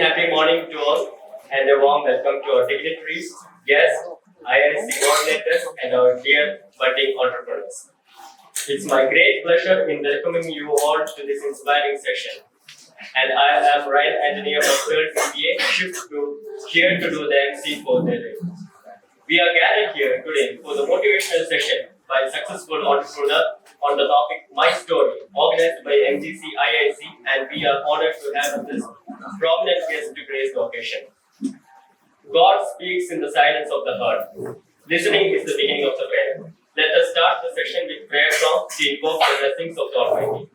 happy morning to all and a warm welcome to our dignitaries, guests, IIC coordinators and our dear budding entrepreneurs. It's my great pleasure in welcoming you all to this inspiring session. And I am Ryan Anthony of 3rd BBA, here to do the MC for the day. We are gathered here today for the motivational session by Successfull entrepreneur on the topic My Story, organized by MGC IIC, and we are honored to have this prominent guest to grace the occasion. God speaks in the silence of the heart. Listening is the beginning of the prayer. Let us start the session with prayer song to invoke the blessings of the Almighty.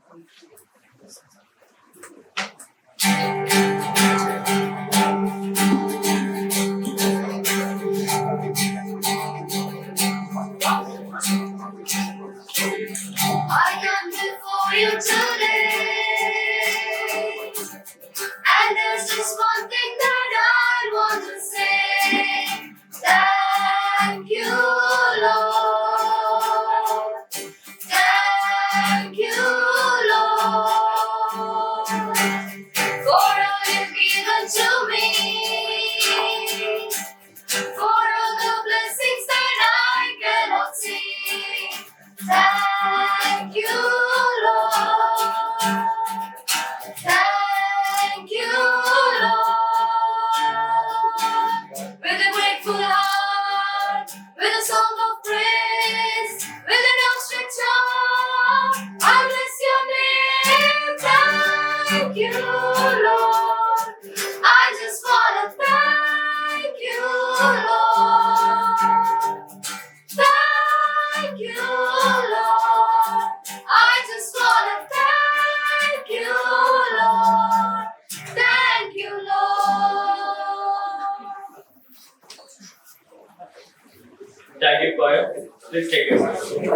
I come before you today, and there's just one thing that I want to say. Thank you, Lord. Thank you, Lord, for all you've given to me, for all the blessings that I cannot see. Thank you, Lord. Thank you, Lord. With a grateful heart, with a song of praise, with an outstretched arm, I bless your name. Thank you, Lord. I just wanna thank you, Lord. Thank you, Lord. I just wanna thank you, Lord. Thank you, Lord. Thank you, choir. Please take your seats. Now, I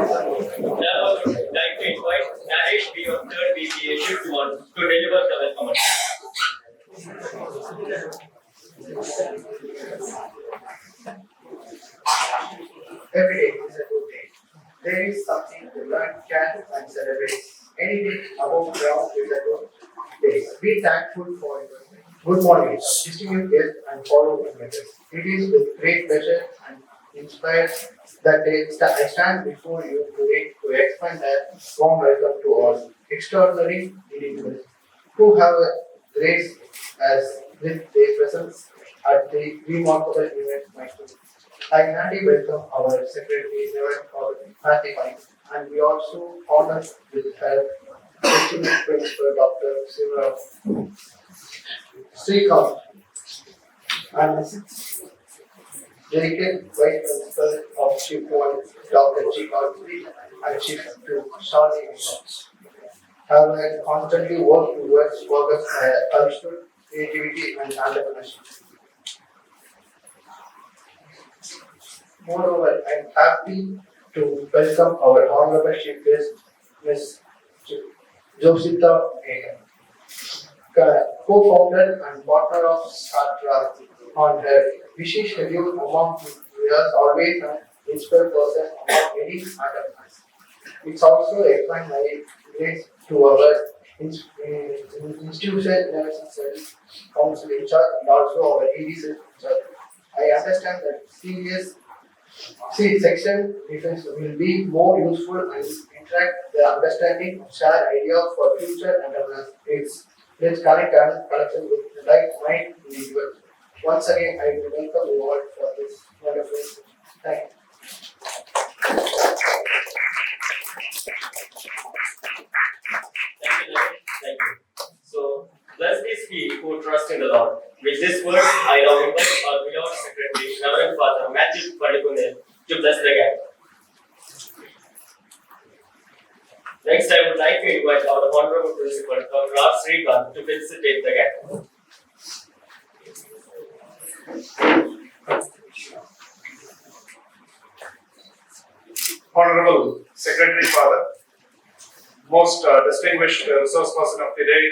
would like to invite Naresh B of 3rd BBA Shift 1 to deliver the welcome address. Every day is a good day. There is something to learn, chant, and celebrate. Any day above ground is a good day. Be thankful for it. Good morning, distinguished guests and fellow investors. It is with great pleasure and inspired that I stand before you today to extend a warm welcome to all extraordinary individuals who have graced us with their presence at the remarkable event milestone. I kindly welcome our Secretary, Reverend Fatima, and we also honor with her esteemed Principal Dr. Siva Srikanth and the 6th delegate Vice Principal of Chief 1, Dr. G. Godfrey, and Chief 2, Shani have constantly worked towards focus culture, creativity, and entrepreneurship. Moreover, I am happy to welcome our Honorable Chief Guest, Ms. Josita Megan, co-founder and partner of Satra. On her busy schedule among us, always an inspired person among any entrepreneurs. It's also a fine grace to our institution service council in charge and also our EDC in charge. I understand that section defense will be more useful and interact the understanding, share idea for future entrepreneurs. Let's connect and connection with the right mind individuals. Once again, I will welcome you all for this wonderful session. Thank you. Thank you. So, blessed is he who trusts in the Lord. With this word, I now invite our beloved Secretary, Reverend Father Matthew Padikune, to bless the gathering. Next, I would like to invite our Honorable Principal, Dr. R. Srikanth, to facilitate the gathering. Honorable Secretary Father, most distinguished resource person of the day,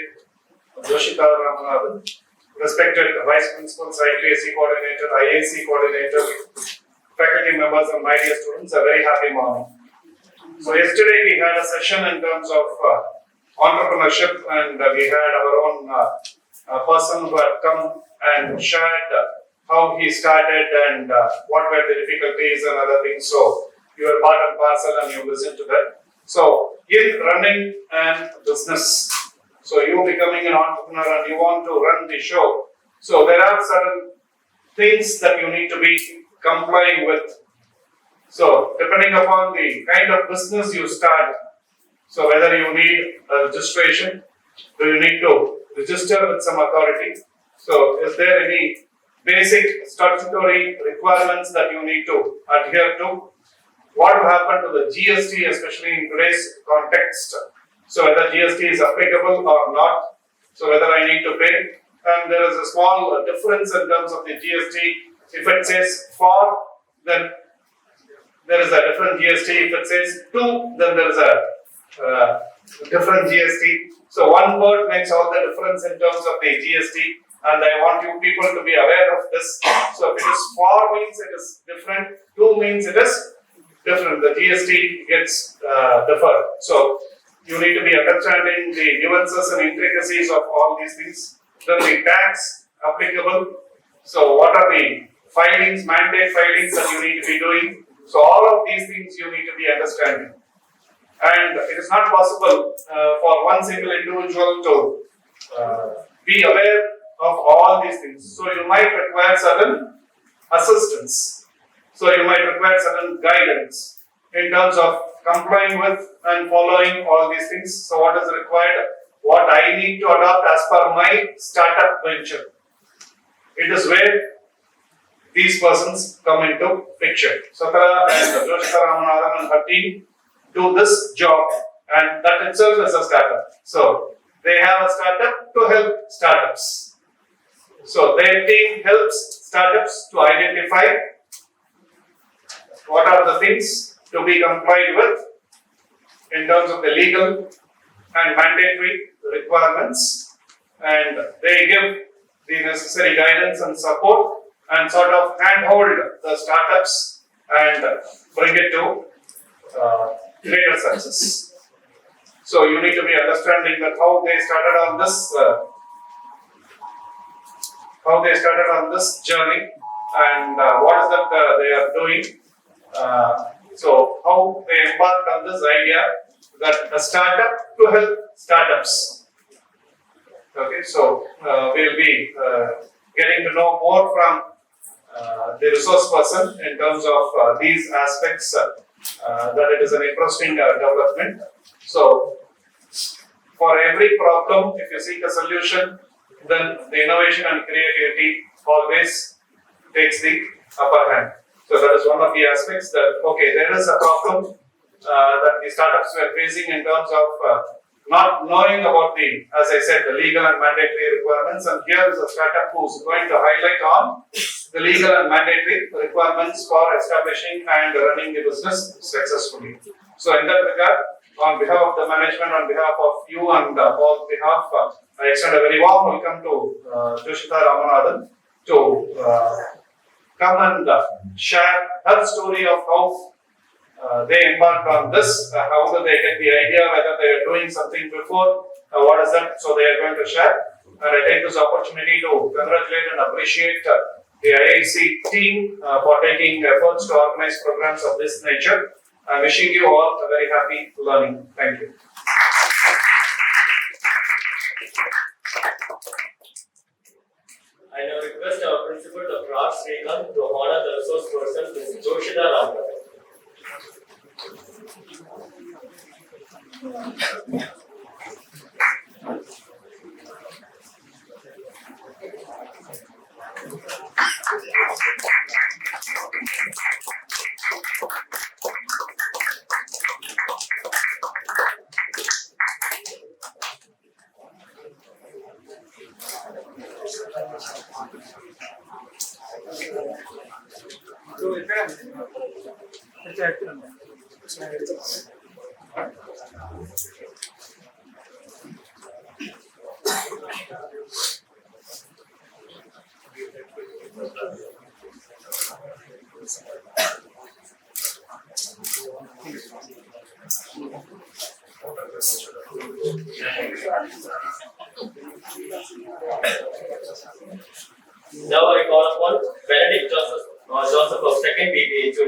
Joshita Ramanathan, respected Vice Principals, IIC Coordinator, IIC Coordinator, faculty members and my dear students, a very happy morning. So yesterday we had a session in terms of entrepreneurship and we had our own a person who had come and shared how he started and what were the difficulties and other things. So you are part and parcel and you listen to that. So in running a business, so you becoming an entrepreneur and you want to run the show, so there are certain things that you need to be complying with. So depending upon the kind of business you start, so whether you need a registration, do you need to register with some authority? So is there any basic statutory requirements that you need to adhere to? What will happen to the GST, especially in today's context? So whether GST is applicable or not, so whether I need to pay. And there is a small difference in terms of the GST. If it says for, then there is a different GST. If it says to, then there is a different GST. So one word makes all the difference in terms of the GST, and I want you people to be aware of this. So if it is for means it is different, to means it is different. The GST gets deferred. So you need to be understanding the nuances and intricacies of all these things. Then the tax applicable. So what are the filings, mandate filings that you need to be doing? So all of these things you need to be understanding. And it is not possible for one single individual to be aware of all these things. So you might require certain assistance. So you might require certain guidance in terms of complying with and following all these things. So what is required? What I need to adopt as per my startup venture. It is where these persons come into picture. Satara and Joshika Ramanathan and her team do this job, and that itself is a startup. So they have a startup to help startups. So their team helps startups to identify what are the things to be complied with in terms of the legal and mandatory requirements, and they give the necessary guidance and support and sort of handhold the startups and bring it to greater success. So you need to be understanding that how they started on this journey, and what is that they are doing. So how they embarked on this idea that a startup to help startups. Okay, so we'll be getting to know more from the resource person in terms of these aspects. That it is an interesting development. So for every problem, if you seek a solution, then the innovation and creativity always takes the upper hand. So that is one of the aspects that, okay, there is a problem that the startups were facing in terms of not knowing about the, as I said, the legal and mandatory requirements, and here is a startup who is going to highlight on the legal and mandatory requirements for establishing and running the business successfully. So in that regard, on behalf of the management, on behalf of you and all behalf, I extend a very warm welcome to Joshika Ramanathan to come and share her story of how they embarked on this, how do they get the idea, whether they are doing something before, what is that, so they are going to share. And I take this opportunity to congratulate and appreciate the IIC team for taking efforts to organize programs of this nature. I'm wishing you all a very happy learning. Thank you. I now request our principal, Dr. R. Srikanth, to honor the resource person, Ms. Joshida Ramanathan.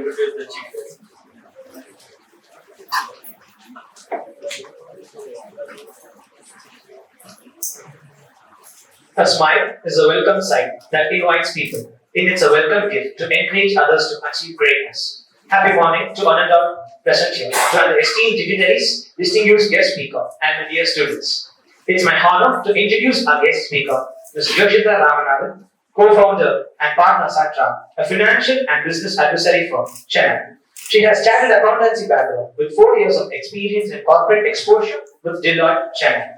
introduce the chief guest. A smile is a welcome sign that invites people. It's a welcome gift to encourage others to achieve greatness. Happy morning to Ananda present here, to the esteemed dignitaries, distinguished guest speaker, and the dear students. It's my honor to introduce our guest speaker, Ms. Yoshita Ramanathan, co-founder and partner Satra, a financial and business advisory firm, Chennai. She has chartered accountancy background with 4 years of experience in corporate exposure with Deloitte, Chennai.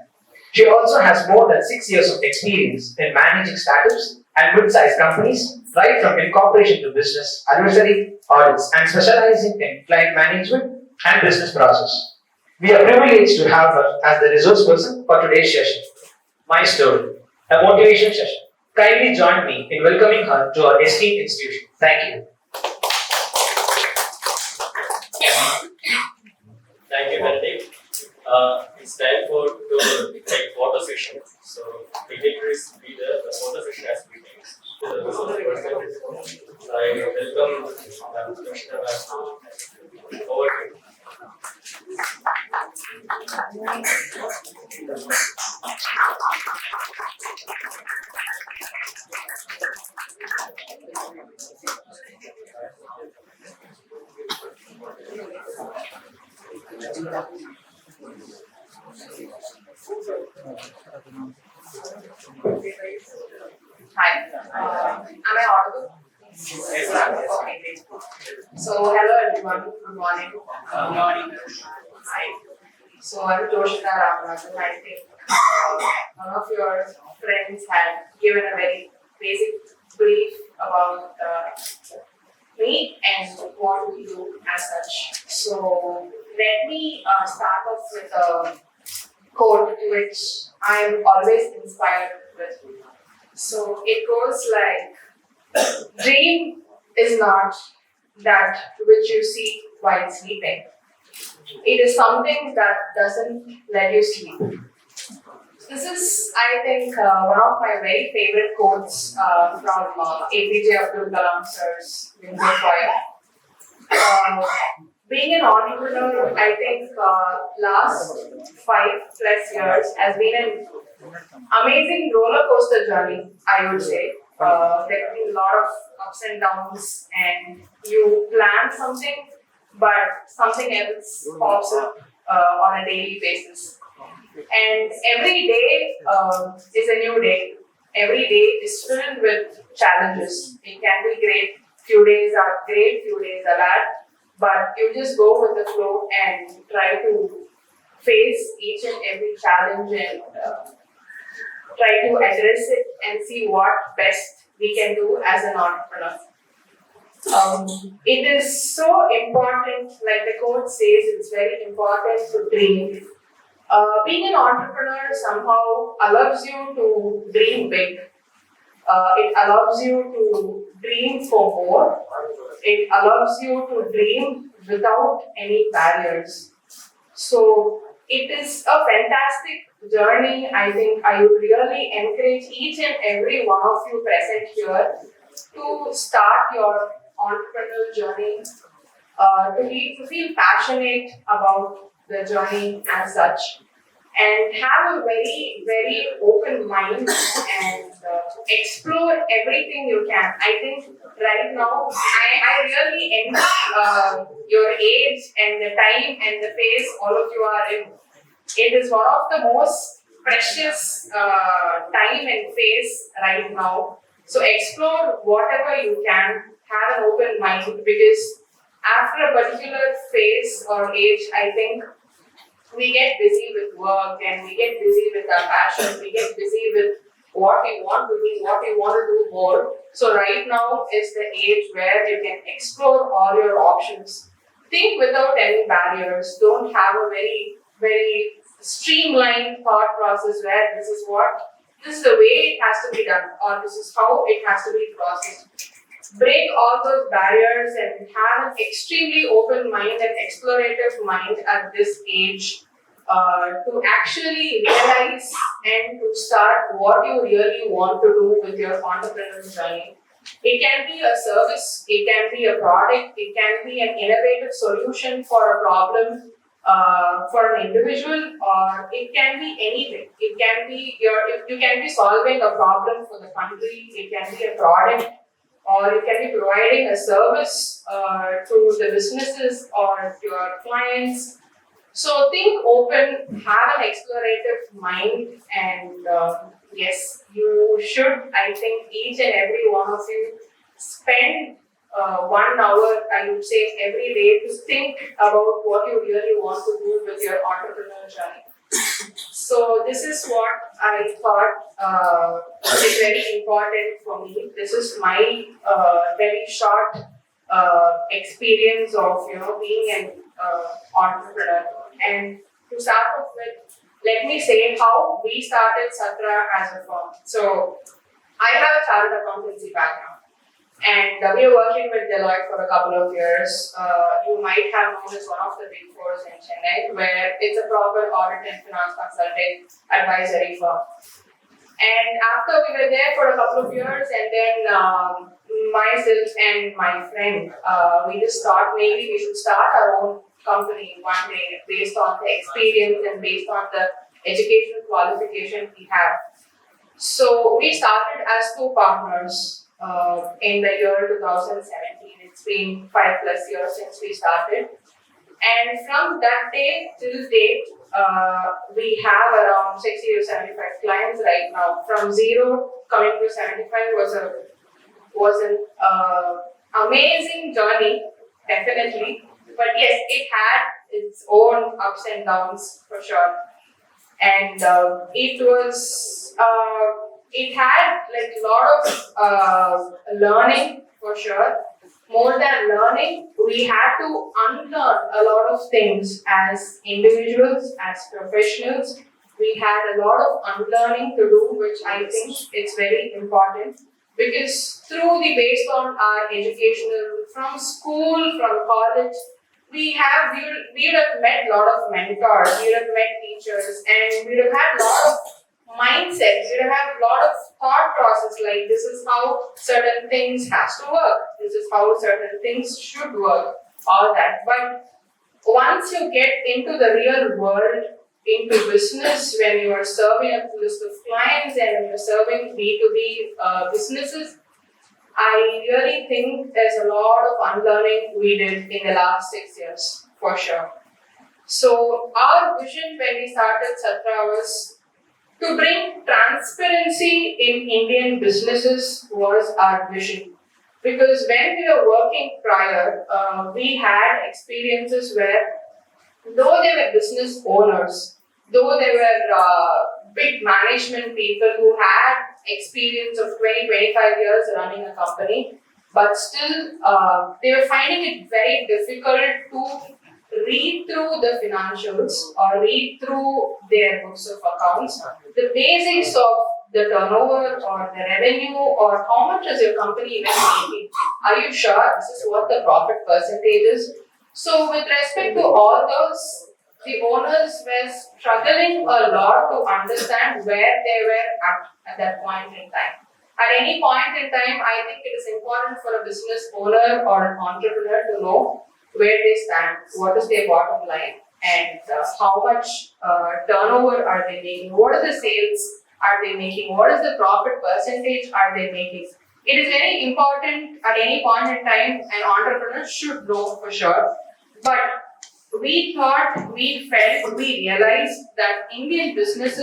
She also has more than 6 years of experience in managing startups and mid-sized companies, right from incorporation to business, advisory, audits, and specializing in client management and business process. We are privileged to have her as the resource person for today's session. My story, a motivation session. Kindly join me in welcoming her to our esteemed institution. Thank you. Thank you, Benedict. It's time to take photo session. So, dignitaries be there. The photo session has been I welcome Yoshita ma'am. Over to you. Hi, am I audible? Yes, Okay, great. So, hello everyone, good morning. Good morning. Hi. So, I'm Yoshita Ramanathan. I think one of your friends had given a very basic brief about me and what we do as such. So, let me start off with a quote which I am always inspired with. So it goes like, dream is not that which you see while sleeping. It is something that doesn't let you sleep. This is, I think, one of my very favorite quotes from APJ Abdul Kalam sir's Wings of Fire. Being an entrepreneur, I think last 5+ years has been an amazing roller coaster journey, I would say. There have been a lot of ups and downs, and you plan something, but something else pops up on a daily basis. And every day is a new day. Every day is filled with challenges. It can be great. Few days are great, few days are bad. But you just go with the flow and try to face each and every challenge and try to address it and see what best we can do as an entrepreneur. It is so important, like the quote says, it's very important to dream. Being an entrepreneur somehow allows you to dream big. It allows you to dream for more. It allows you to dream without any barriers. So it is a fantastic journey. I think I would really encourage each and every one of you present here to start your entrepreneurial journey, to feel passionate about the journey as such, and have a very, very open mind and explore everything you can. I think right now, I really envy your age and the time and the phase all of you are in. It is one of the most precious time and phase right now. So explore whatever you can, have an open mind, because after a particular phase or age, I think we get busy with work and we get busy with our passion, we get busy with what we want to do, what we want to do more. So right now is the age where you can explore all your options. Think without any barriers. Don't have a very, very streamlined thought process where this is the way it has to be done, or this is how it has to be processed. Break all those barriers and have an extremely open mind and explorative mind at this age to actually realize and to start what you really want to do with your entrepreneurial journey. It can be a service, it can be a product, it can be an innovative solution for a problem for an individual, or it can be anything. It can be you can be solving a problem for the country. It can be a product, or it can be providing a service to the businesses or to your clients. So think open, have an explorative mind, and yes, you should. I think each and every one of you spend 1 hour, I would say, every day to think about what you really want to do with your entrepreneurial journey. So this is what I thought is very important for me. This is my very short experience of being an entrepreneur. And to start off with, let me say how we started Satra as a firm. So I have a chartered accountancy background, and we were working with Deloitte for a couple of years. You might have known as one of the big fours in Chennai, where it's a proper audit and finance consulting advisory firm. And after we were there for a couple of years, and then myself and my friend, we just thought maybe we should start our own company one day based on the experience and based on the educational qualification we have. So we started as two partners in the year 2017. It's been 5+ years since we started. And from that day till date, we have around 60 to 75 clients right now. From zero coming to 75 was an amazing journey, definitely. But yes, it had its own ups and downs for sure. And it had like a lot of learning for sure. More than learning, we had to unlearn a lot of things as individuals, as professionals. We had a lot of unlearning to do, which I think it's very important, because based on our educational, from school, from college, we would have met a lot of mentors, we would have met teachers, and we would have had a lot of mindsets, we would have had a lot of thought process, like this is how certain things has to work, this is how certain things should work, all that. But once you get into the real world, into business, when you are serving a list of clients and when you're serving B2B businesses, I really think there's a lot of unlearning we did in the last 6 years, for sure. So our vision when we started Satra was to bring transparency in Indian businesses was our vision. Because when we were working prior, we had experiences where, though they were business owners, though they were big management people who had experience of 20-25 years running a company, but still they were finding it very difficult to read through the financials or read through their books of accounts, the basics of the turnover or the revenue or how much is your company even making. Are you sure this is what the profit percentage is? So with respect to all those, the owners were struggling a lot to understand where they were at that point in time. At any point in time, I think it is important for a business owner or an entrepreneur to know where they stand, what is their bottom line, and how much turnover are they making, what are the sales are they making, what is the profit percentage are they making. It is very important at any point in time, an entrepreneur should know for sure. But we thought, we felt, we realized that Indian business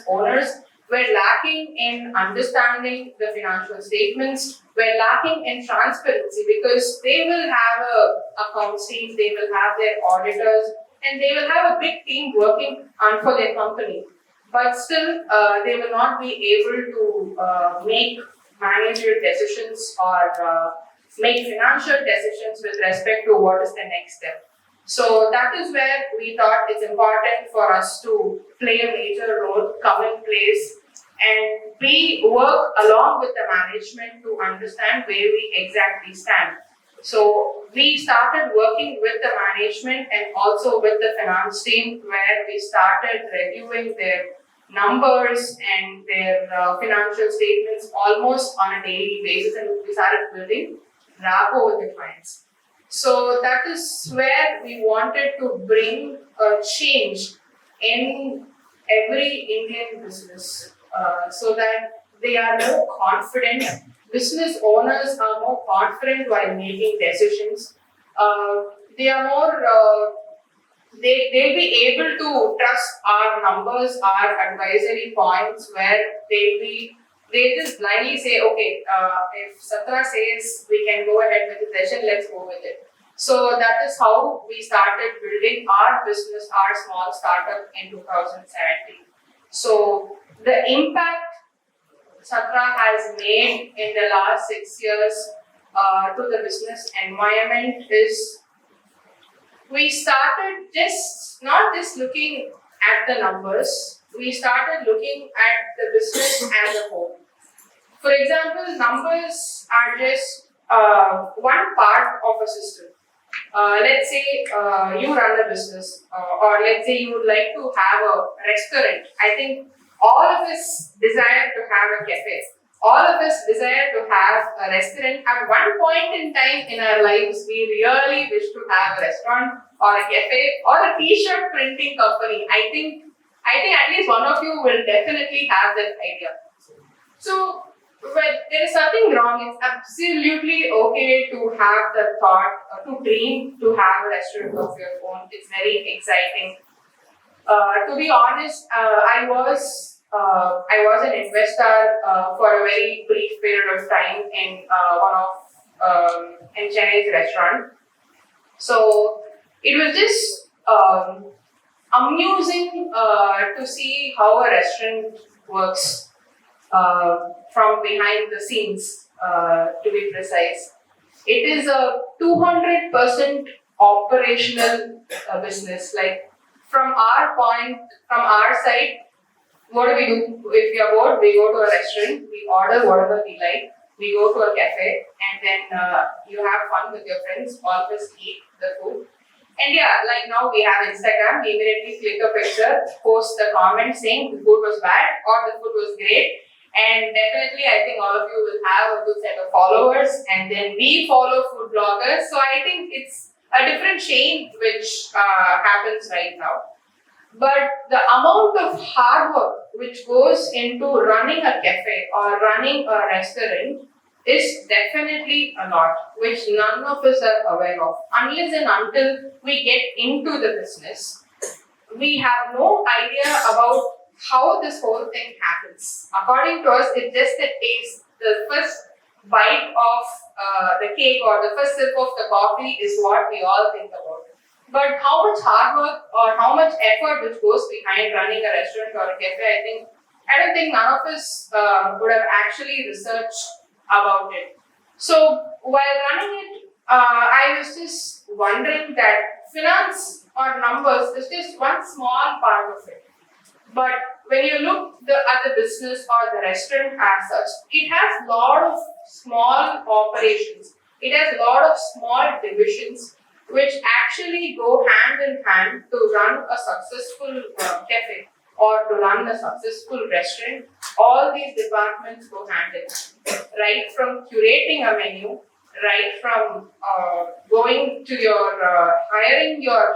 owners were lacking in understanding the financial statements, were lacking in transparency, because they will have accounts team, they will have their auditors, and they will have a big team working for their company. But still, they will not be able to make managerial decisions or make financial decisions with respect to what is the next step. So that is where we thought it's important for us to play a major role, come in place, and we work along with the management to understand where we exactly stand. So we started working with the management and also with the finance team, where we started reviewing their numbers and their financial statements almost on a daily basis, and we started building rapport with the clients. So that is where we wanted to bring a change in every Indian business, so that they are more confident. Business owners are more confident while making decisions. They are more. They'll be able to trust our numbers, our advisory points, where they just blindly say, okay, if Satra says we can go ahead with the session, let's go with it. So that is how we started building our business, our small startup in 2017. So the impact Satra has made in the last 6 years to the business environment is, we started not just looking at the numbers, we started looking at the business as a whole. For example, numbers are just one part of a system. Let's say you run a business, or let's say you would like to have a restaurant. I think all of us desire to have a cafe. All of us desire to have a restaurant. At one point in time in our lives, we really wish to have a restaurant or a cafe or a t-shirt printing company. I think at least one of you will definitely have that idea. So, well, there is nothing wrong. It's absolutely okay to have the thought, to dream to have a restaurant of your own. It's very exciting. To be honest, I was an investor for a very brief period of time in one of in Chennai's restaurant. So it was just amusing to see how a restaurant works from behind the scenes. To be precise, it is a 200% operational business. Like from our side. What do? If we are bored, we go to a restaurant, we order whatever we like, we go to a cafe, and then you have fun with your friends, all of us eat the food. And yeah, like now we have Instagram, we immediately click a picture, post the comment saying the food was bad or the food was great. And definitely, I think all of you will have a good set of followers, and then we follow food bloggers. So I think it's a different chain which happens right now. But the amount of hard work which goes into running a cafe or running a restaurant is definitely a lot, which none of us are aware of. Unless and until we get into the business, we have no idea about how this whole thing happens. According to us, it's just a taste. The first bite of the cake or the first sip of the coffee is what we all think about. But how much hard work or how much effort which goes behind running a restaurant or a cafe, I don't think none of us would have actually researched about it. So while running it, I was just wondering that finance or numbers is just one small part of it. But when you look at the business or the restaurant as such, it has a lot of small operations. It has a lot of small divisions which actually go hand in hand to run a successful cafe or to run a successful restaurant. All these departments go hand in hand. Right from curating a menu, right from going to your hiring your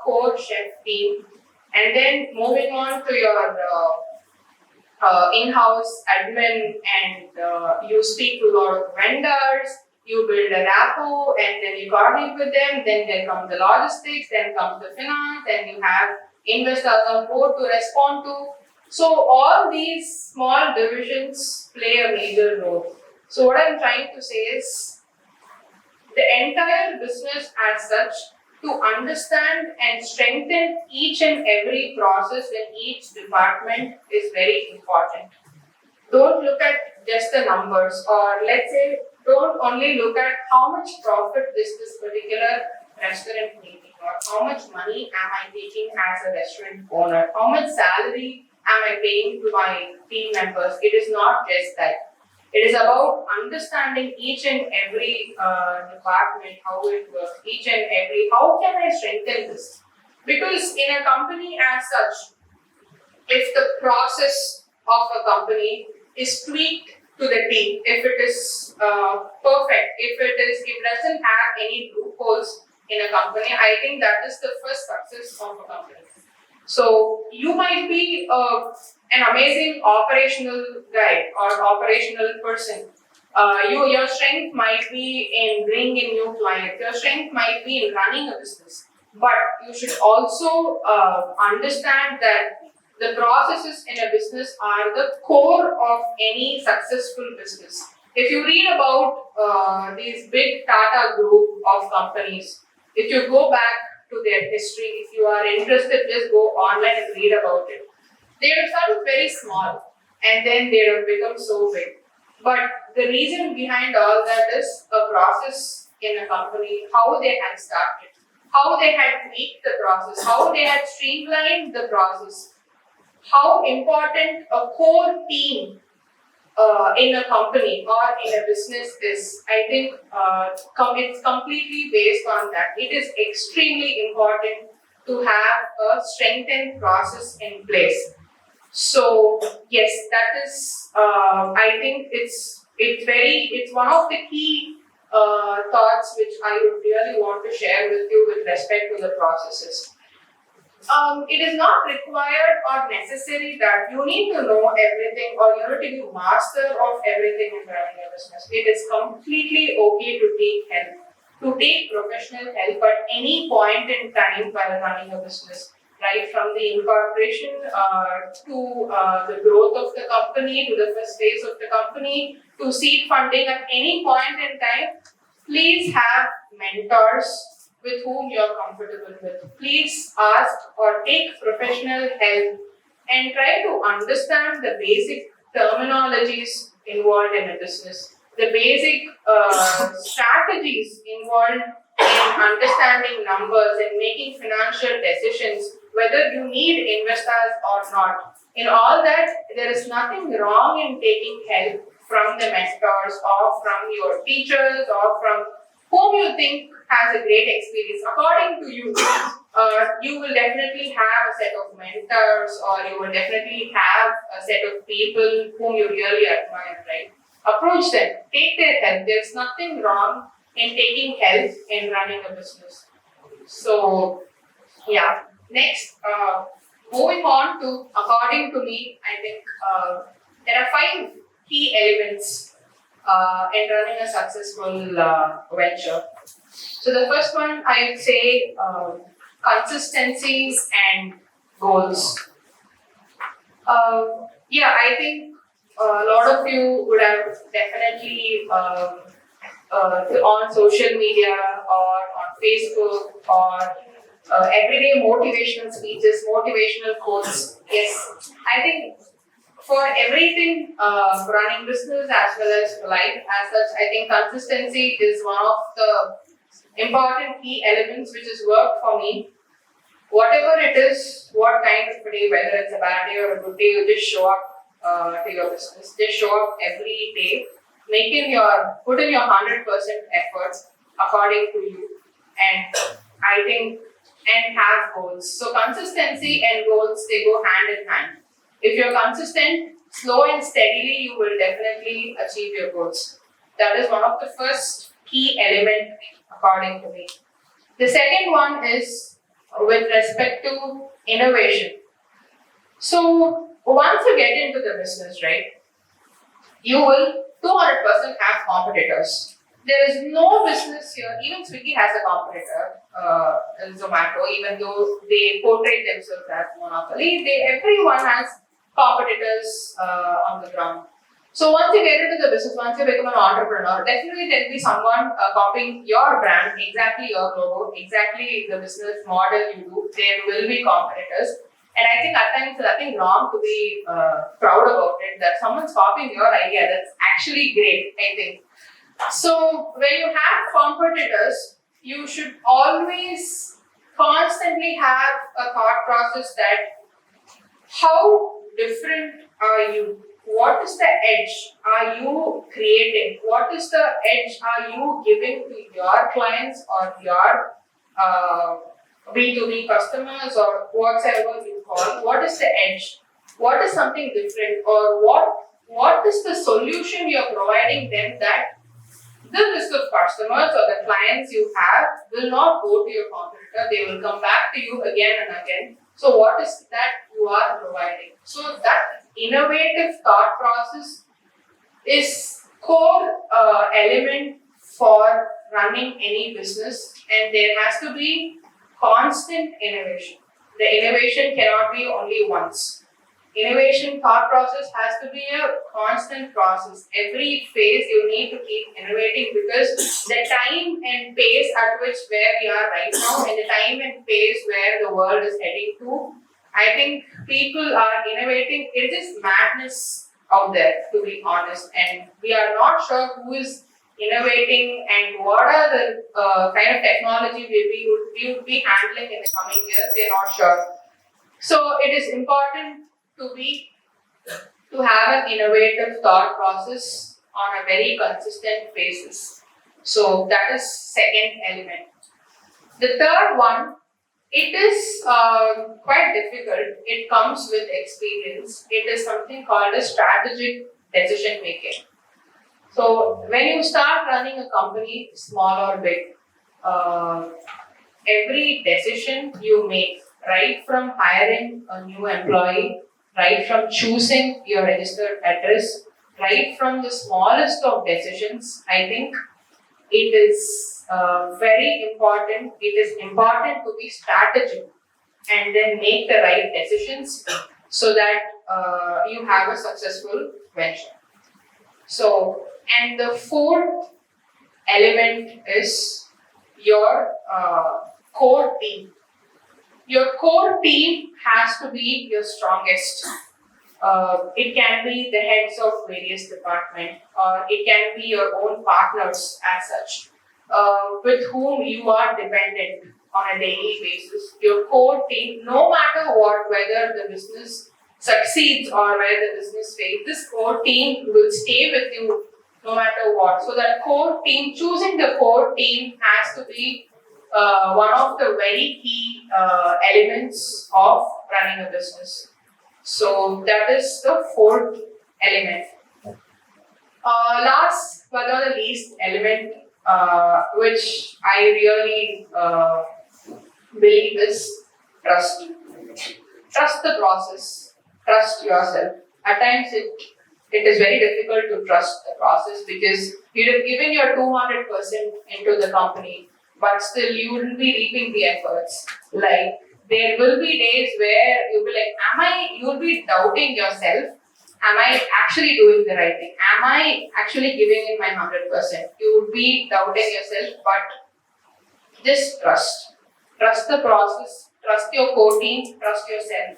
core chef team, and then moving on to your in-house admin, and you speak to a lot of vendors. You build a rapport and then you coordinate with them, then there comes the logistics, then comes the finance, then you have investors on board to respond to. So all these small divisions play a major role. So what I'm trying to say is the entire business as such, to understand and strengthen each and every process in each department is very important. Don't look at just the numbers, or let's say don't only look at how much profit is this particular restaurant making, or how much money am I taking as a restaurant owner, how much salary am I paying to my team members. It is not just that. It is about understanding each and every department, how it works, each and every, how can I strengthen this? Because in a company as such, if the process of a company is tweaked to the T, if it is perfect, if it doesn't have any loopholes in a company, I think that is the first success of a company. So you might be an amazing operational guy or operational person. Your strength might be in bringing in new clients. Your strength might be in running a business. But you should also understand that the processes in a business are the core of any successful business. If you read about these big Tata group of companies, if you go back to their history, if you are interested, just go online and read about it. They have started very small and then they have become so big. But the reason behind all that is a process in a company, how they had started, how they had tweaked the process, how they had streamlined the process, how important a core team in a company or in a business is. I think it's completely based on that. It is extremely important to have a strengthened process in place. So yes, that is. I think it's one of the key thoughts which I would really want to share with you with respect to the processes. It is not required or necessary that you need to know everything or you need to be master of everything in running a business. It is completely okay to take help, to take professional help at any point in time while running a business. Right from the incorporation to the growth of the company, to the first phase of the company, to seed funding at any point in time, please have mentors with whom you are comfortable with. Please ask or take professional help and try to understand the basic terminologies involved in a business, the basic strategies involved in understanding numbers and making financial decisions, whether you need investors or not. In all that, there is nothing wrong in taking help from the mentors or from your teachers or from whom you think has a great experience. According to you, you will definitely have a set of mentors or you will definitely have a set of people whom you really admire, right? Approach them, take their help. There's nothing wrong in taking help in running a business. So, yeah. Next, moving on to, according to me, I think there are 5 key elements in running a successful venture. So the first one, I would say consistency and goals. I think a lot of you would have definitely on social media or on Facebook or everyday motivational speeches, motivational quotes. Yes, I think for everything, running business as well as life as such, I think consistency is one of the important key elements which has worked for me. Whatever it is, what kind of a day, whether it's a bad day or a good day, you just show up to your business. Just show up every day, put in your 100% efforts according to you, and I think and have goals. So consistency and goals, they go hand in hand. If you're consistent, slow and steadily, you will definitely achieve your goals. That is one of the first key element according to me. The second one is with respect to innovation. So once you get into the business, right, you will 200% have competitors. There is no business here, even Swiggy has a competitor, Zomato, even though they portray themselves as monopoly, everyone has competitors on the ground. So once you get into the business, once you become an entrepreneur, definitely there will be someone copying your brand, exactly your logo, exactly the business model you do. There will be competitors. And I think at times there's nothing wrong to be proud about it, that someone's copying your idea. That's actually great, I think. So when you have competitors, you should always constantly have a thought process that how different are you? What is the edge are you creating? What is the edge are you giving to your clients or your B2B customers or whatever you call? What is the edge? what is something different, or what is the solution you're providing them that the list of customers or the clients you have will not go to your competitor, they will come back to you again and again. So what is that you are providing? So that innovative thought process is core element for running any business, and there has to be constant innovation. The innovation cannot be only once. Innovation thought process has to be a constant process. Every phase you need to keep innovating, because the time and pace at which where we are right now and the time and pace where the world is heading to, I think people are innovating. It is madness out there, to be honest, and we are not sure who is innovating and what are the kind of technology we would be handling in the coming years. We are not sure. So it is important to have an innovative thought process on a very consistent basis. So that is second element. The third one, it is quite difficult. It comes with experience. It is something called a strategic decision making. So when you start running a company, small or big, every decision you make, right from hiring a new employee, right from choosing your registered address, right from the smallest of decisions, I think it is very important. It is important to be strategic and then make the right decisions so that you have a successful venture. So, and the fourth element is your core team. Your core team has to be your strongest. It can be the heads of various departments, or it can be your own partners as such, with whom you are dependent on a daily basis. Your core team, no matter what, whether the business succeeds or whether the business fails, this core team will stay with you no matter what. So that core team, choosing the core team has to be one of the very key elements of running a business. So that is the fourth element. Last but not the least element, which I really believe is trust. Trust the process. Trust yourself. At times it is very difficult to trust the process because you'd have given your 200% into the company, but still you wouldn't be reaping the efforts. Like, there will be days where you'll be like, you'll be doubting yourself. Am I actually doing the right thing? Am I actually giving in my 100%? You would be doubting yourself, but just trust. Trust the process, trust your core team, trust yourself.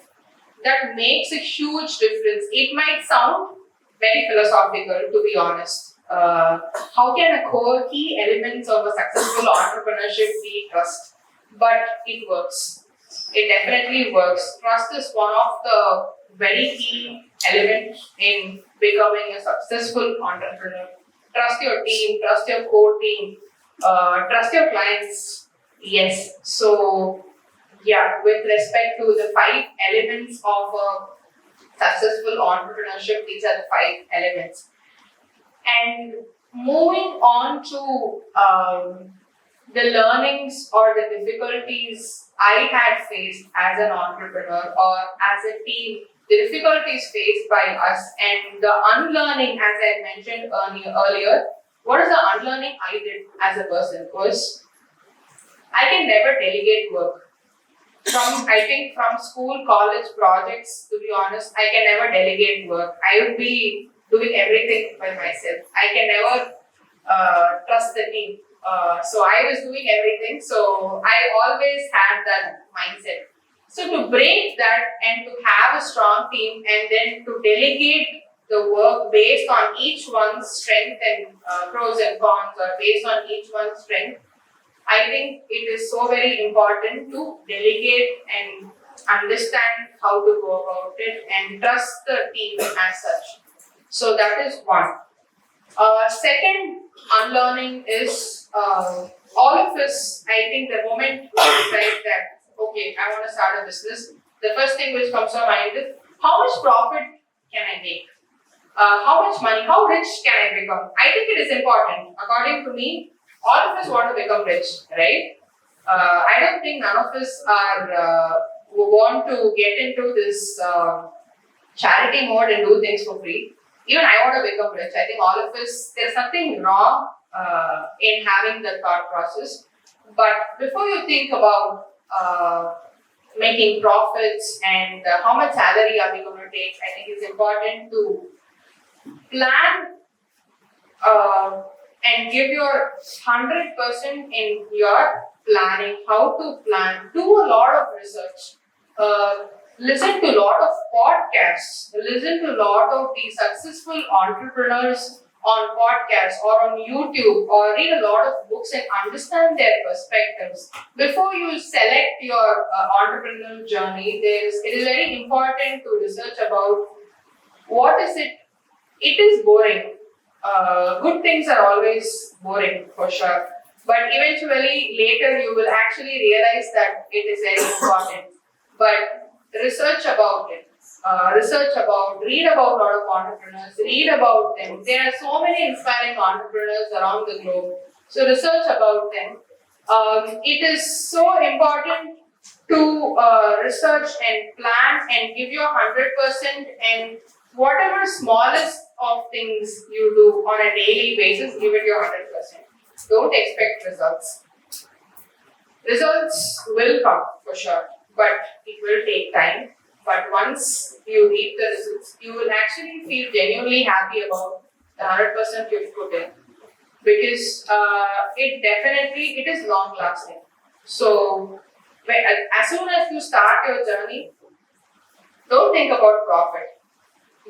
That makes a huge difference. It might sound very philosophical, to be honest. How can a core key elements of a successful entrepreneurship be trust? But it works. It definitely works. Trust is one of the very key elements in becoming a successful entrepreneur. Trust your team, trust your core team, trust your clients. Yes. So, yeah, with respect to the 5 elements of a successful entrepreneurship, these are the 5 elements. And moving on to the learnings or the difficulties I had faced as an entrepreneur or as a team, the difficulties faced by us and the unlearning, as I mentioned earlier. What is the unlearning I did as a person was I can never delegate work. From school, college, projects, to be honest, I can never delegate work. I would be doing everything by myself. I can never trust the team. So I was doing everything. So I always had that mindset. So to break that and to have a strong team and then to delegate the work based on each one's strength and pros and cons, or based on each one's strength, I think it is so very important to delegate and understand how to go about it and trust the team as such. So that is one. Second unlearning is all of us, I think the moment we decide that, okay, I want to start a business, the first thing which comes to our mind is, how much profit can I make? How much money, how rich can I become? I think it is important. According to me, all of us want to become rich, right? I don't think none of us are want to get into this charity mode and do things for free. Even I want to become rich. I think all of us, there's nothing wrong in having the thought process. But before you think about making profits and how much salary are we going to take, I think it's important to plan and give your 100% in your planning, how to plan, do a lot of research, listen to a lot of podcasts, listen to a lot of these successful entrepreneurs on podcasts or on YouTube, or read a lot of books and understand their perspectives. Before you select your entrepreneurial journey, it is very important to research about what is it. It is boring. Good things are always boring for sure. But eventually, later you will actually realize that it is very important. But research about it. Read about a lot of entrepreneurs, read about them. There are so many inspiring entrepreneurs around the globe. So research about them. It is so important to research and plan and give your 100%, and whatever smallest of things you do on a daily basis, give it your 100%. Don't expect results. Results will come for sure, but it will take time. But once you reap the results, you will actually feel genuinely happy about the 100% you've put in, because it is long lasting. So as soon as you start your journey, don't think about profit,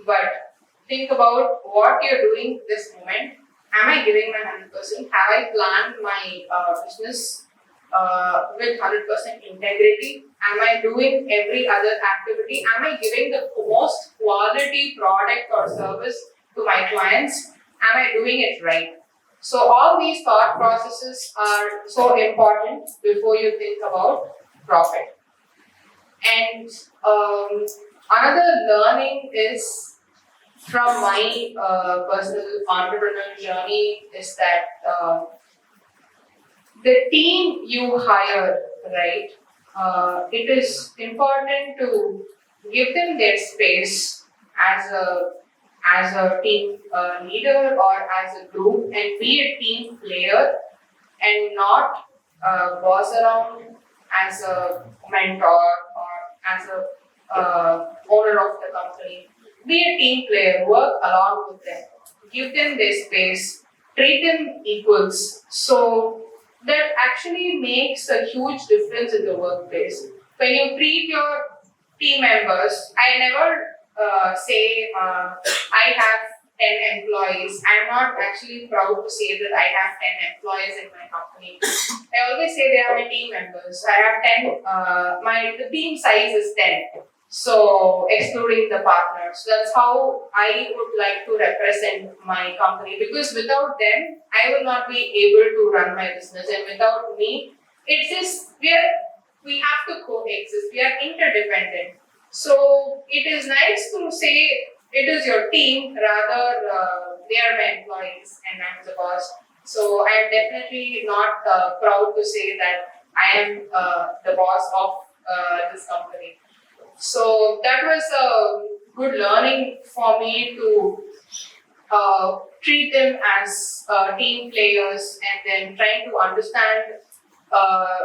but think about what you're doing this moment. Am I giving my 100%? Have I planned my business with 100% integrity? Am I doing every other activity? Am I giving the most quality product or service to my clients? Am I doing it right? So all these thought processes are so important before you think about profit. And another learning is from my personal entrepreneurial journey is that the team you hire, right? It is important to give them their space as a team leader or as a group, and be a team player and not boss around as a mentor or as a owner of the company. Be a team player, work along with them, give them their space, treat them equals. So that actually makes a huge difference in the workplace. When you treat your team members, I never say I have 10 employees. I'm not actually proud to say that I have 10 employees in my company. I always say they are my team members. I have 10, the team size is 10. So excluding the partners. That's how I would like to represent my company, because without them, I will not be able to run my business, and without me, it's just we have to coexist. We are interdependent. So it is nice to say it is your team rather they are my employees and I'm the boss. So I am definitely not proud to say that I am the boss of this company. So that was a good learning for me to treat them as team players, and then trying to understand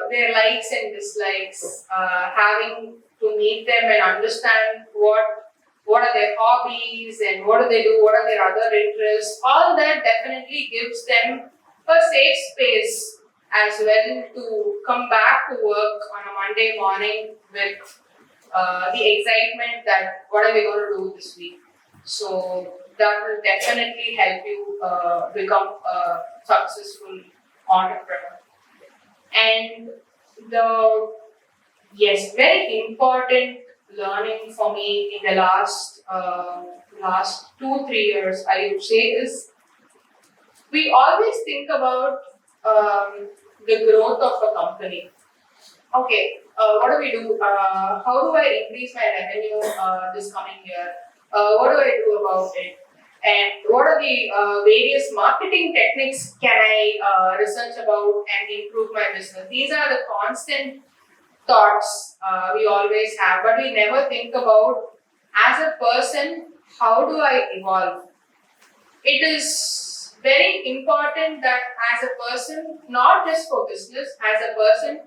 their likes and dislikes, having to meet them and understand what are their hobbies and what do they do, what are their other interests. All that definitely gives them a safe space as well to come back to work on a Monday morning with the excitement that what are we going to do this week. So that will definitely help you become a successful entrepreneur. And very important learning for me in the last 2-3 years, I would say, is we always think about the growth of a company. okay, what do we do? How do I increase my revenue this coming year? What do I do about it? And what are the various marketing techniques can I research about and improve my business? These are the constant thoughts we always have, but we never think about as a person, how do I evolve? It is very important that as a person, not just for business, as a person,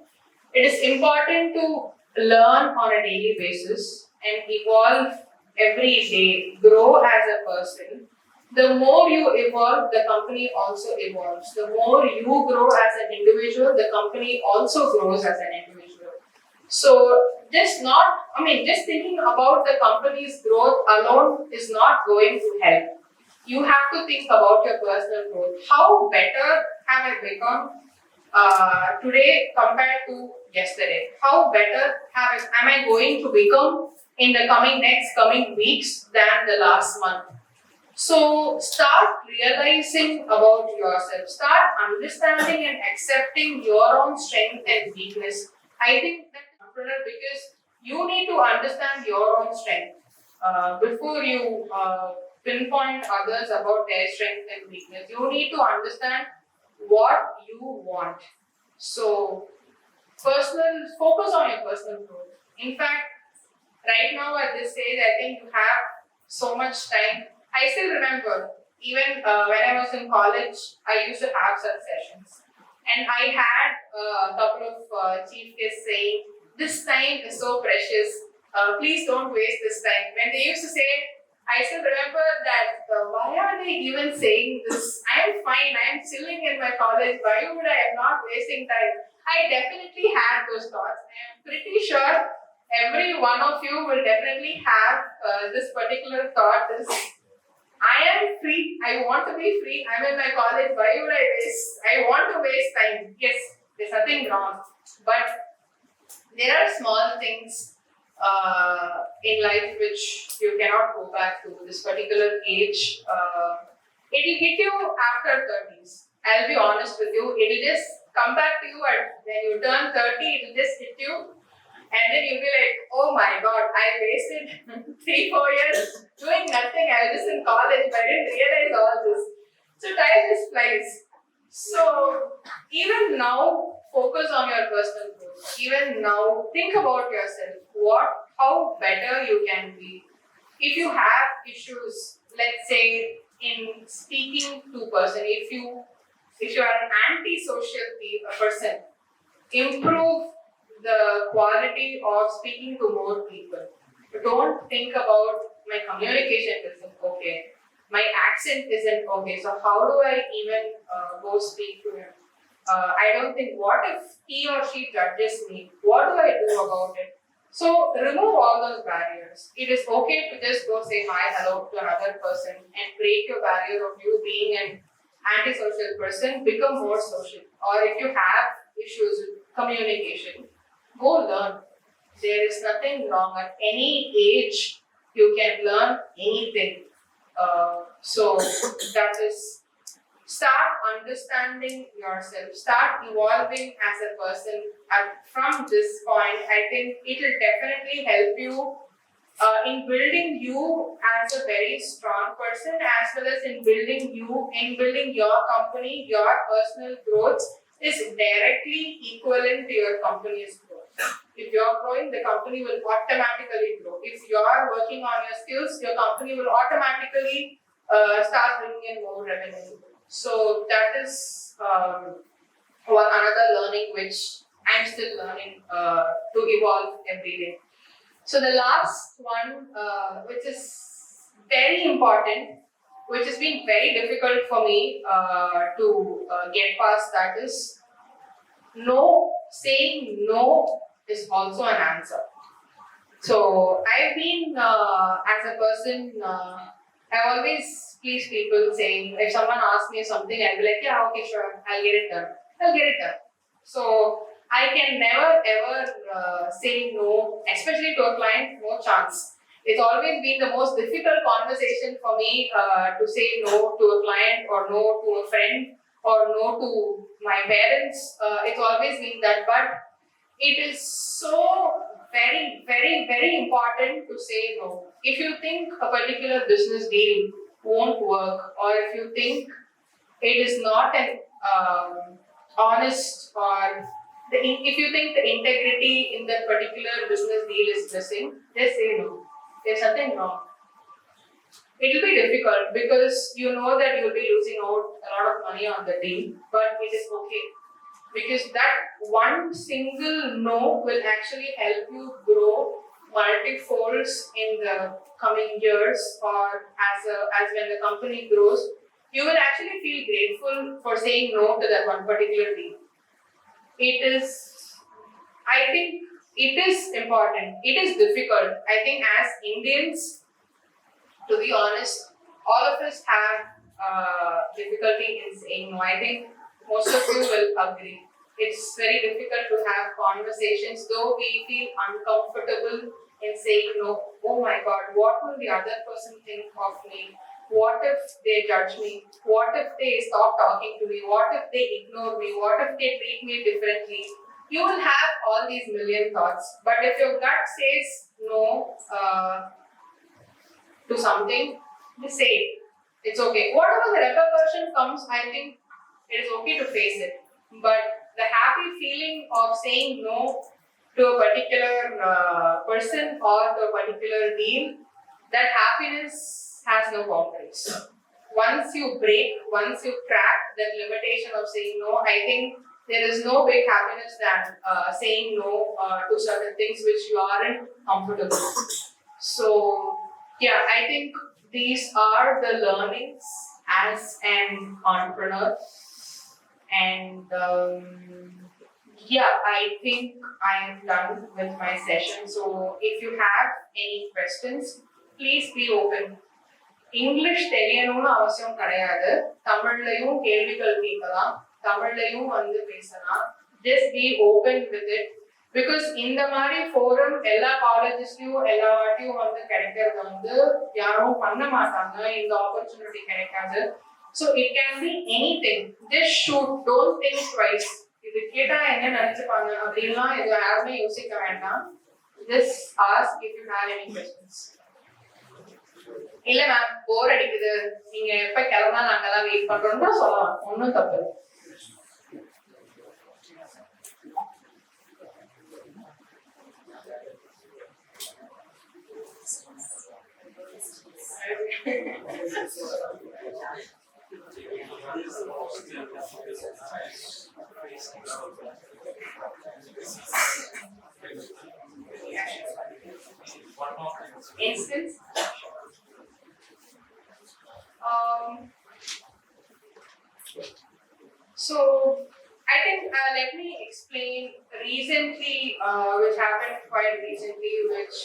it is important to learn on a daily basis and evolve every day, grow as a person. The more you evolve, the company also evolves. The more you grow as an individual, the company also grows as an individual. So just thinking about the company's growth alone is not going to help. You have to think about your personal growth. How better have I become today compared to yesterday? How better am I going to become in the coming weeks than the last month? So start realizing about yourself. Start understanding and accepting your own strength and weakness. I think that entrepreneur, because you need to understand your own strength before you pinpoint others about their strength and weakness. You need to understand what you want. So focus on your personal growth. In fact, right now at this stage, I think you have so much time. I still remember, even when I was in college, I used to have such sessions. And I had a couple of chief guests saying, this time is so precious, please don't waste this time. When they used to say, I still remember that, why are they even saying this? I am fine, I am chilling in my college, why would I am not wasting time? I definitely had those thoughts. I am pretty sure every one of you will definitely have this particular thought is, I am free, I want to be free, I'm in my college, why would I want to waste time. Yes, there's nothing wrong. But there are small things in life which you cannot go back to. This particular age, it will hit you after 30s. I'll be honest with you, it will just come back to you when you turn 30, it will just hit you. And then you'll be like, oh my god, I wasted 3-4 years doing nothing. I was just in college, but I didn't realize all this. So time just flies. So even now, focus on your personal growth. Even now, think about yourself. How better you can be. If you have issues, let's say in speaking to person, if you are an antisocial person, improve the quality of speaking to more people. Don't think about my communication isn't okay, my accent isn't okay, so how do I even go speak to him? I don't think, what if he or she judges me? What do I do about it? So remove all those barriers. It is okay to just go say hi, hello to another person and break your barrier of you being an antisocial person, become more social. Or if you have issues with communication, go learn. There is nothing wrong. At any age, you can learn anything. So that is, start understanding yourself. Start evolving as a person. From this point, I think it will definitely help you in building you as a very strong person, as well as in building your company. Your personal growth is directly equivalent to your company's growth. If you're growing, the company will automatically grow. If you're working on your skills, your company will automatically start bringing in more revenue. So that is one another learning which I'm still learning to evolve every day. So the last one, which is very important, which has been very difficult for me to get past, that is no. Saying no is also an answer. So I've been as a person, I always please people saying, if someone asks me something, I'll be like, yeah, okay, sure, I'll get it done. So I can never ever say no, especially to a client, no chance. It's always been the most difficult conversation for me to say no to a client or no to a friend or no to my parents. It's always been that. But it is so very important to say no. If you think a particular business deal won't work, or if you think it is not an honest, or if you think the integrity in that particular business deal is missing, just say no. There's something wrong. It will be difficult because you know that you'll be losing out a lot of money on the deal, but it is okay because that one single no will actually help you grow multi-folds in the coming years, or as when the company grows, you will actually feel grateful for saying no to that one particular deal. It is, I think, it is important. It is difficult. I think as Indians, to be honest, all of us have difficulty in saying no. I think most of you will agree. It's very difficult to have conversations, though we feel uncomfortable in saying no. Oh my God, what will the other person think of me? What if they judge me? What if they stop talking to me? What if they ignore me? What if they treat me differently? You will have all these million thoughts. But if your gut says no to something, just say it. It's okay. Whatever the repercussion comes, I think it is okay to face it. But the happy feeling of saying no to a particular person or to a particular deal, that happiness has no boundaries. Once you crack that limitation of saying no, I think there is no big happiness than saying no to certain things which you aren't comfortable. So, yeah, I think these are the learnings as an entrepreneur. And I think I am done with my session. So, if you have any questions, please be open. English தெரியணும்னு அவசியம் கிடையாது. தமிழ்லையும் கேள்விகள் கேட்கலாம், தமிழ்லையும் வந்து பேசலாம். Just be open with it. Because இந்த மாதிரி ஃபோரம் எல்லா காலேஜஸ்லயும் எல்லா வாட்டியும் வந்து கிடைக்கிறது வந்து யாரும் பண்ண மாட்டாங்க, இந்த ஆப்பர்ச்சுனிட்டி கிடைக்காது. So it can be anything. Just shoot, don't think twice. இது கேட்டா என்ன நினைச்சுப்பாங்க அப்படின்லாம் இது யாருமே யோசிக்க வேண்டாம். Just ask if you have any questions. இல்ல மேம் போர் அடிக்குது, நீங்க எப்ப கிளம்பா நாங்கெல்லாம் வெயிட் பண்றோம்னு கூட சொல்லலாம், ஒன்றும் தப்பு இல்லை. Instance. So I think let me explain recently, which happened quite recently, which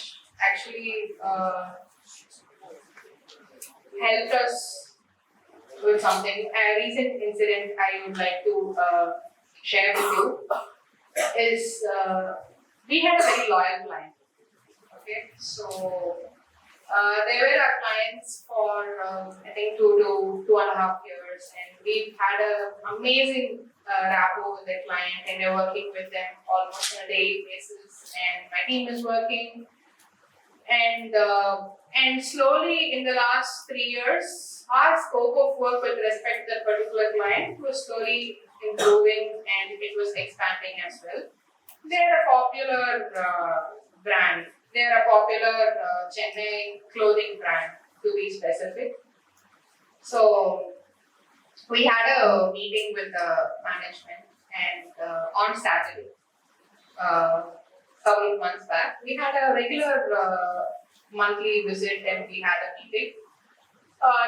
actually helped us with something. A recent incident I would like to share with you is we had a very loyal client. Okay, so they were our clients for I think 2.5 years, and we've had an amazing rapport with the client, and we're working with them almost on a daily basis, and my team is working. And slowly in the last 3 years, our scope of work with respect to that particular client was slowly improving, and it was expanding as well. They're a popular brand. They're a popular Chennai clothing brand, to be specific. So we had a meeting with the management, and on Saturday, couple of months back, we had a regular monthly visit, and we had a meeting.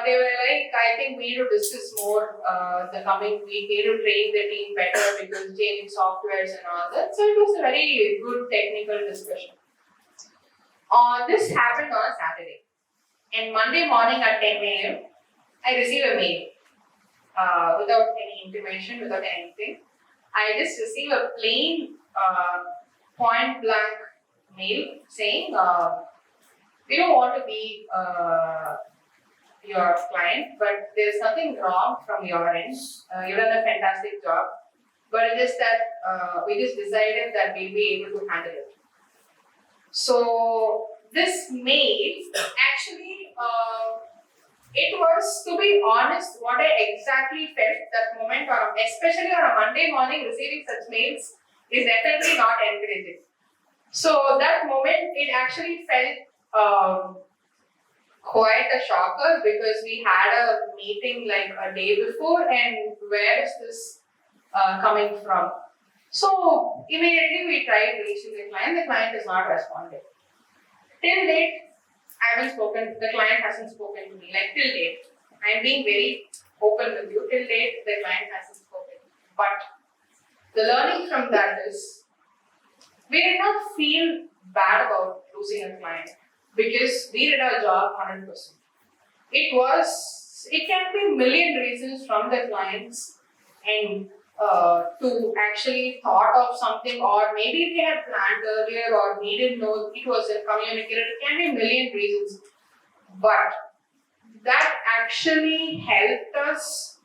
They were like, I think we need to discuss more the coming week, we need to train the team better because changing softwares and all that. So it was a very good technical discussion. This happened on a Saturday, and Monday morning at 10 a.m. I received a mail without any intimation, without anything. I just received a plain point blank mail saying, we don't want to be your client, but there's nothing wrong from your end. You've done a fantastic job. but it's just that we just decided that we'll be able to handle it. So this mail actually, it was, to be honest, what I exactly felt that moment, or especially on a Monday morning, receiving such mails is definitely not encouraging. So that moment, it actually felt quite a shocker because we had a meeting like a day before, and where is this coming from? So immediately we tried reaching the client is not responding. Till date, I haven't spoken, the client hasn't spoken to me, like till date. I'm being very open with you, till date the client hasn't spoken. But the learning from that is, we did not feel bad about losing a client because we did our job 100%. It can be a million reasons from the clients and to actually thought of something, or maybe they had planned earlier, or we didn't know it wasn't communicated. It can be a million reasons, but that actually helped us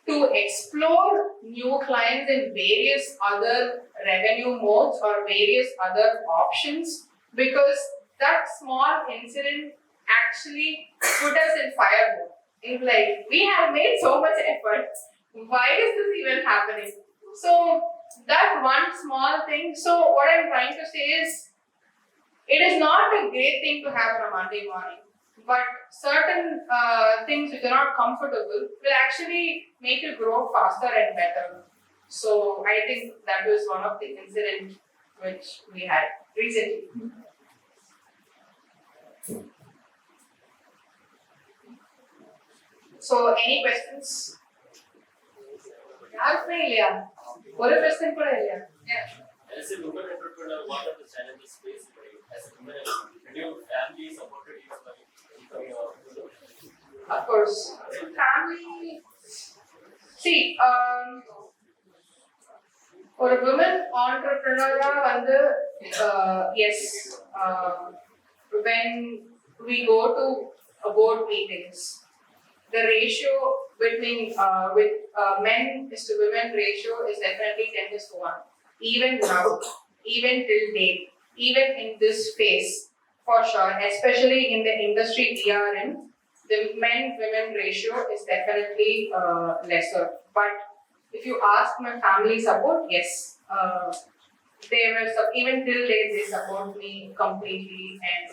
to explore new clients in various other revenue modes or various other options, because that small incident actually put us in fire mode. It's like, we have made so much effort. Why is this even happening? So that one small thing. So what I'm trying to say is, it is not a great thing to have on a Monday morning, but certain things which are not comfortable will actually make you grow faster and better. So I think that was one of the incidents which we had recently. So any questions? यार नहीं लिया और question पढ़ा लिया As a woman entrepreneur, what are the challenges faced by you? As a woman entrepreneur, did your family supported you by becoming a entrepreneur? of course family see for a woman entrepreneur வந்து yes when we go to board meetings, the ratio between with men is to women ratio is definitely 10:1. Even now, even till date, even in this phase, for sure, especially in the industry we are in, the men-women ratio is definitely lesser. But if you ask my family support, yes, they were even till date they support me completely, and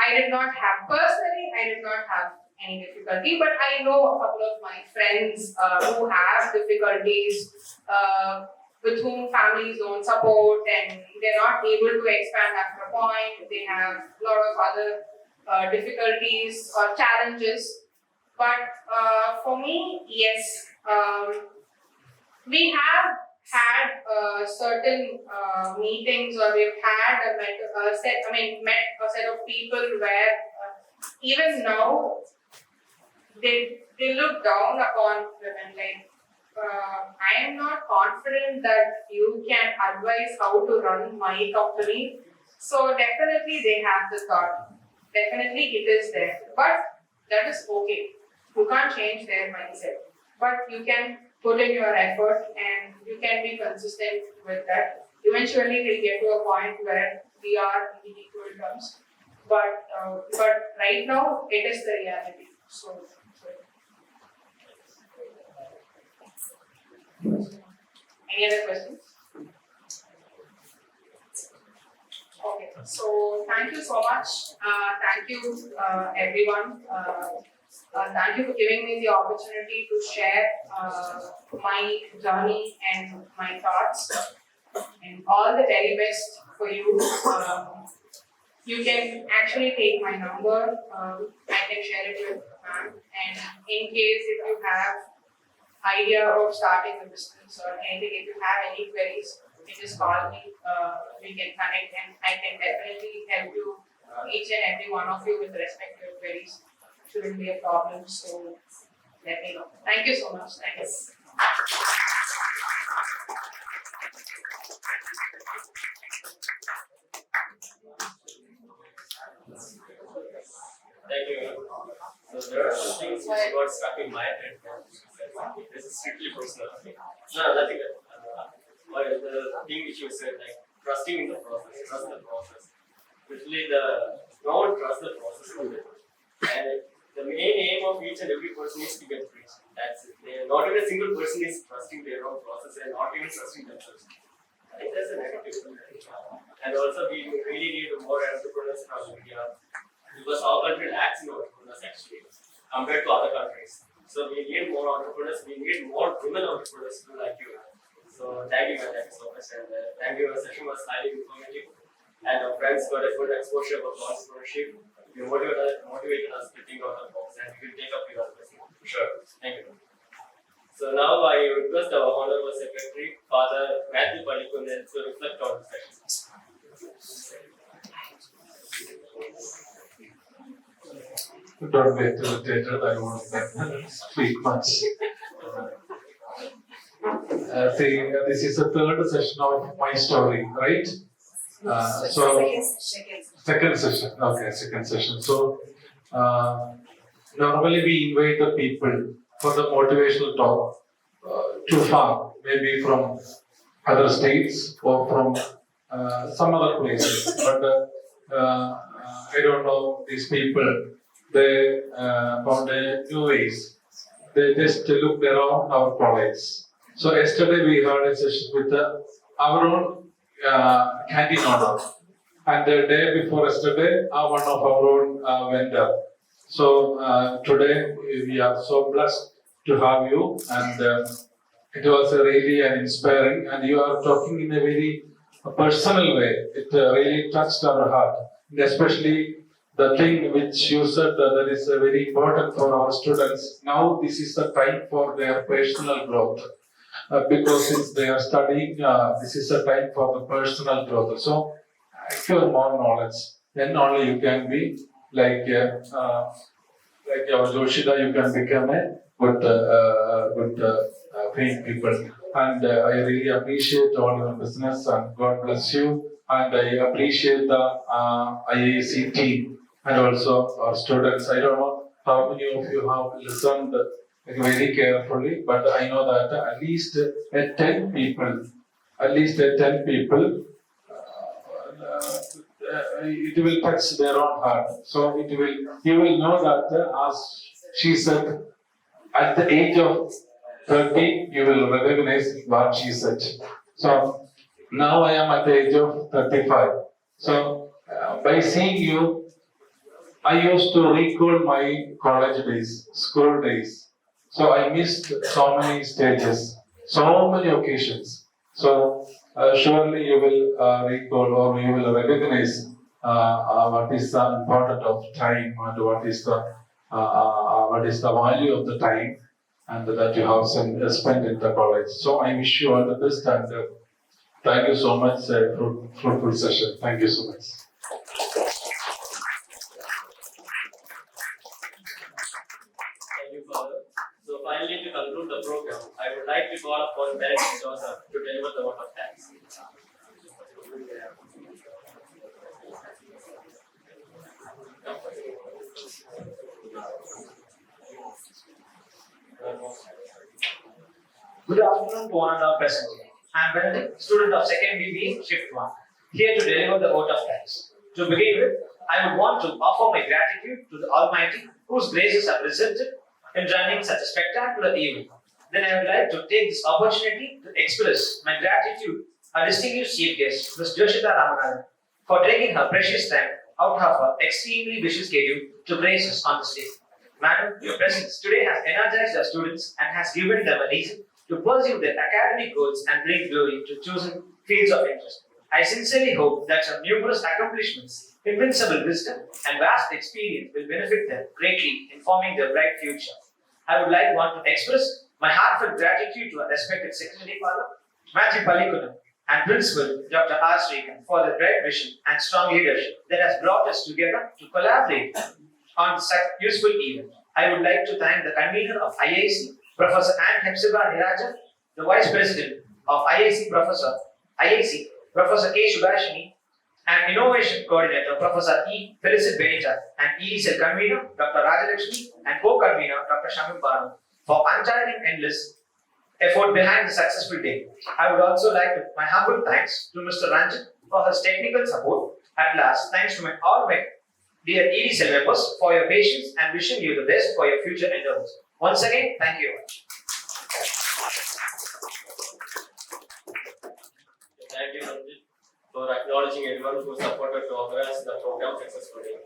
I did not have any difficulty, but I know a couple of my friends who have difficulties, with whom families don't support, and they're not able to expand after a point. They have a lot of other difficulties or challenges. But for me, yes, we have had certain meetings, or we've had met a set of people where even now they look down upon women. Like, I am not confident that you can advise how to run my company. So definitely they have the thought. Definitely it is there. But that is okay. You can't change their mindset. But you can put in your effort and you can be consistent with that. Eventually we'll get to a point where we are in equal terms. But right now it is the reality. So any other questions? Okay, so thank you so much. Thank you, everyone. Thank you for giving me the opportunity to share my journey and my thoughts. And all the very best for you. You can actually take my number. I can share it with ma'am. And in case if you have idea of starting a business or anything, if you have any queries, you just call me. We can connect, and I can definitely help you, each and every one of you, with respect to your queries. Shouldn't be a problem. So let me know. Thank you so much. Thanks. Thank you. So there are some things which got stuck in my head. This is strictly personal. No, nothing. Or the thing which you said, like trusting in the process, trust the process. Especially no one trusts the process of it. And the main aim of each and every person is to get rich. That's it. Not even a single person is trusting their own process and not even trusting themselves. I think that's a negative. And also, we really need more entrepreneurs from India because our country lacks in entrepreneurs actually compared to other countries. So we need more entrepreneurs. We need more women entrepreneurs like you. So thank you, man. Thank you so much, and thank you. Our session was highly informative, and our friends got a good exposure about entrepreneurship. You motivated us to think out of the box, and we will take up your advice. Sure. Thank you. So now I request our Honorable Secretary, Father Matthew Palikunan, to reflect on the session. Don't be irritated, I won't speak much. This is the third session of my story, right? Second session. Okay, second session. So, normally we invite the people for the motivational talk too far, maybe from other states or from some other places. But I don't know these people. They found a new ways. They just looked around our college. So yesterday we had a session with our own canteen owner, and the day before yesterday, one of our own vendor. So today we are so blessed to have you, and it was really an inspiring. And you are talking in a very personal way. It really touched our heart, and especially the thing which you said that is very important for our students. Now this is the time for their personal growth. Because since they are studying, this is a time for the personal growth. So, acquire more knowledge. Then only you can be like our Joshida, you can become a good paying people. And I really appreciate all your business, and God bless you. And I appreciate the IIC team and also our students. I don't know how many of you have listened very carefully, but I know that at least 10 people, it will touch their own heart. So you will know that as she said, at the age of 30, you will recognize what she said. So now I am at the age of 35. So by seeing you, I used to recall my college days, school days. So I missed so many stages, so many occasions. So surely you will recall or you will recognize what is the importance of time and what is the value of the time and that you have spent in the college. So I wish you all the best, and thank you so much for fruitful session. Thank you so much. Thank you, Father. So finally, to conclude the program, I would like to call upon Director Joseph to deliver the vote of thanks. Good afternoon to one and all present here. I am Benedict, student of 2nd BBA, Shift 1, here to deliver the vote of thanks. To begin with, I would want to offer my gratitude to the Almighty, whose graces have resulted in running such a spectacular event. Then I would like to take this opportunity to express my gratitude to our distinguished chief guest, Ms. Joshita Ramanathan, for taking her precious time out of her extremely busy schedule to grace us on the stage. Madam, your presence today has energized our students and has given them a reason to pursue their academic goals and bring glory to chosen fields of interest. I sincerely hope that your numerous accomplishments, invincible wisdom, and vast experience will benefit them greatly in forming their bright future. I would want to express my heartfelt gratitude to our respected Secretary Father, Matthew Palikunan, and Principal Dr. R. Srikan for their bright vision and strong leadership that has brought us together to collaborate on such useful event. I would like to thank the convener of IIC, Professor Ann Hepzibah Nirajan, the Vice President of IIC, Professor K. Subhashini, and Innovation Coordinator, Professor E. Felicit Benita, and ESL Convener, Dr. Rajalakshmi, and Co-Convener, Dr. Shamim Banu, for untiring endless effort behind the successful day. I would also like to my humble thanks to Mr. Ranjan for his technical support. At last, thanks to all my dear ED cell members for your patience and wishing you the best for your future endeavors. Once again, thank you. Thank you, Ranjit, for acknowledging everyone who supported to organize the program successfully.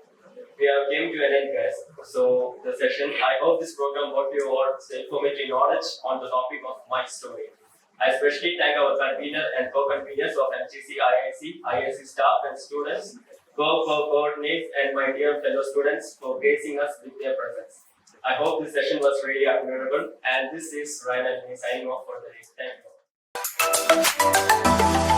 We have came to an end, guys. So the session, I hope this program brought you all informative knowledge on the topic of my story. I especially thank our convener and co-conveners of MGC, IIC staff and students, co-coordinates and my dear fellow students for gracing us with their presence. I hope this session was really admirable, and this is Ryan signing off for the day. Thank you.